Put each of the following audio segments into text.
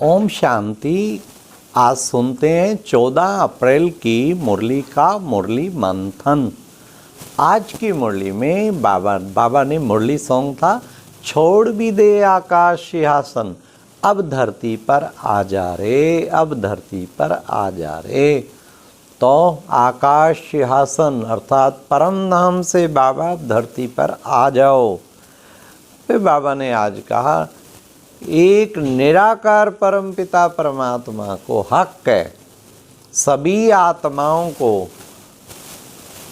ओम शांति। आज सुनते हैं 14 अप्रैल की मुरली का मुरली मंथन। आज की मुरली में बाबा ने मुरली सॉन्ग था, छोड़ भी दे आकाश सिंहासन, अब धरती पर आ जा रे, अब धरती पर आ जा रे। तो आकाश सिंहासन अर्थात परम धाम से बाबा धरती पर आ जाओ। फिर बाबा ने आज कहा, एक निराकार परम पिता परमात्मा को हक है सभी आत्माओं को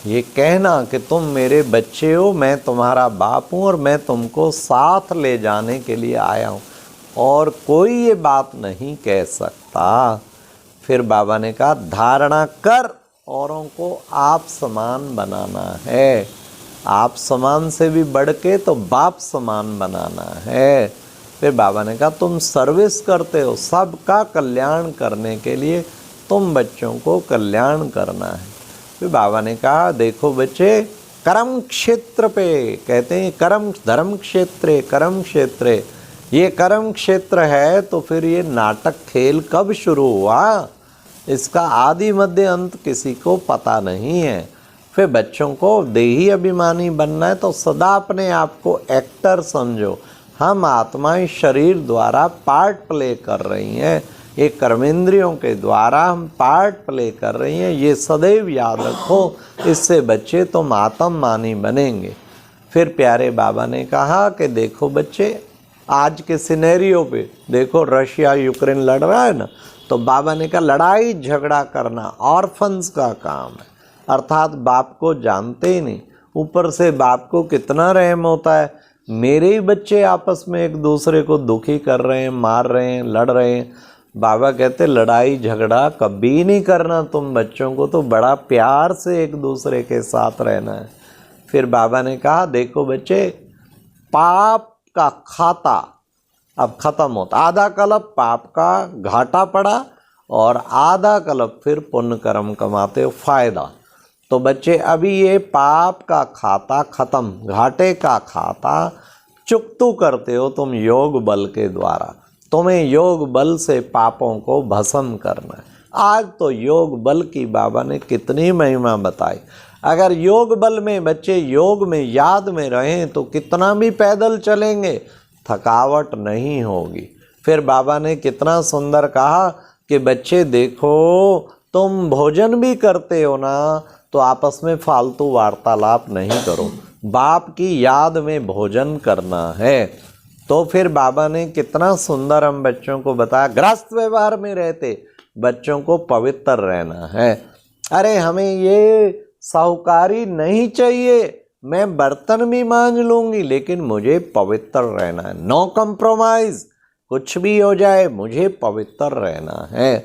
ये कहना कि तुम मेरे बच्चे हो, मैं तुम्हारा बाप हूँ और मैं तुमको साथ ले जाने के लिए आया हूँ और कोई ये बात नहीं कह सकता। फिर बाबा ने कहा, धारणा कर औरों को आप समान बनाना है, आप समान से भी बढ़ के तो बाप समान बनाना है। फिर बाबा ने कहा, तुम सर्विस करते हो, सबका कल्याण करने के लिए तुम बच्चों को कल्याण करना है। फिर बाबा ने कहा, देखो बच्चे, कर्म क्षेत्र पे कहते हैं, कर्म धर्म क्षेत्र कर्म क्षेत्र, ये कर्म क्षेत्र है तो फिर ये नाटक खेल कब शुरू हुआ, इसका आदि मध्य अंत किसी को पता नहीं है। फिर बच्चों को देही अभिमानी बनना है तो सदा अपने आप को एक्टर समझो, हम आत्माएं शरीर द्वारा पार्ट प्ले कर रही हैं, ये कर्मेंद्रियों के द्वारा हम पार्ट प्ले कर रही हैं, ये सदैव याद रखो, इससे बच्चे तुम आत्ममानी बनेंगे। फिर प्यारे बाबा ने कहा कि देखो बच्चे, आज के सिनेरियो पे देखो, रशिया यूक्रेन लड़ रहा है ना, तो बाबा ने कहा लड़ाई झगड़ा करना ऑर्फन्स का काम है, अर्थात बाप को जानते ही नहीं, ऊपर से बाप को कितना रहम होता है, मेरे ही बच्चे आपस में एक दूसरे को दुखी कर रहे हैं, मार रहे हैं, लड़ रहे हैं। बाबा कहते लड़ाई झगड़ा कभी नहीं करना, तुम बच्चों को तो बड़ा प्यार से एक दूसरे के साथ रहना है। फिर बाबा ने कहा, देखो बच्चे, पाप का खाता अब खत्म होता, आधा कल्प पाप का घाटा पड़ा और आधा कल्प फिर पुण्य कर्म कमाते हो फायदा। तो बच्चे अभी ये पाप का खाता खत्म, घाटे का खाता चुकतू करते हो तुम योग बल के द्वारा, तुम्हें योग बल से पापों को भस्म करना है। आज तो योग बल की बाबा ने कितनी महिमा बताई। अगर योग बल में बच्चे योग में याद में रहें तो कितना भी पैदल चलेंगे, थकावट नहीं होगी। फिर बाबा ने कितना सुंदर कहा कि बच्चे देखो, तुम भोजन भी करते हो ना, तो आपस में फालतू वार्तालाप नहीं करो, बाप की याद में भोजन करना है। तो फिर बाबा ने कितना सुंदर हम बच्चों को बताया, गृहस्थ व्यवहार में रहते बच्चों को पवित्र रहना है। अरे हमें ये साहूकारी नहीं चाहिए, मैं बर्तन भी मांज लूँगी लेकिन मुझे पवित्र रहना है, नो कॉम्प्रोमाइज़, कुछ भी हो जाए मुझे पवित्र रहना है।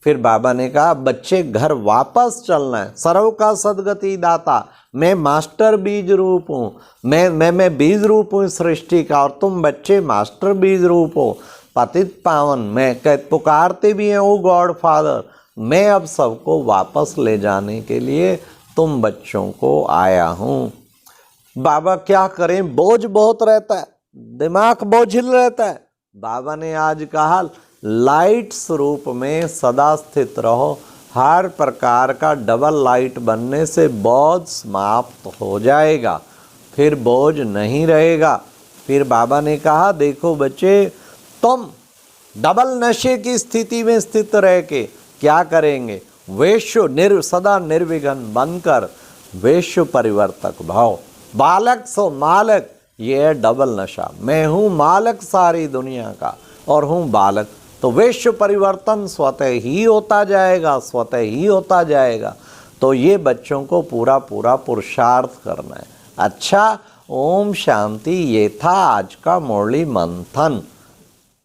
फिर बाबा ने कहा, बच्चे घर वापस चलना है, सर्व का सदगति दाता, मैं मास्टर बीज रूप हूँ, मैं बीज रूप हूँ सृष्टि का और तुम बच्चे मास्टर बीज रूप हो, पतित पावन, मैं पुकारते भी हैं ओ गॉड फादर, मैं अब सबको वापस ले जाने के लिए तुम बच्चों को आया हूँ। बाबा क्या करें, बोझ बहुत रहता है, दिमाग बोझिल रहता है। बाबा ने आज कहा, लाइट स्वरूप में सदा स्थित रहो, हर प्रकार का डबल लाइट बनने से बोझ समाप्त हो जाएगा, फिर बोझ नहीं रहेगा। फिर बाबा ने कहा, देखो बच्चे, तुम डबल नशे की स्थिति में स्थित रह के क्या करेंगे, वेश्य सदा निर्विघ्न बनकर वेश्य परिवर्तक भाव, बालक सो मालक, ये है डबल नशा, मैं हूँ मालक सारी दुनिया का और हूँ बालक, तो वेश्य परिवर्तन स्वतः ही होता जाएगा, स्वतः ही होता जाएगा। तो ये बच्चों को पूरा पूरा पुरुषार्थ करना है। अच्छा, ओम शांति। ये था आज का मुरली मंथन।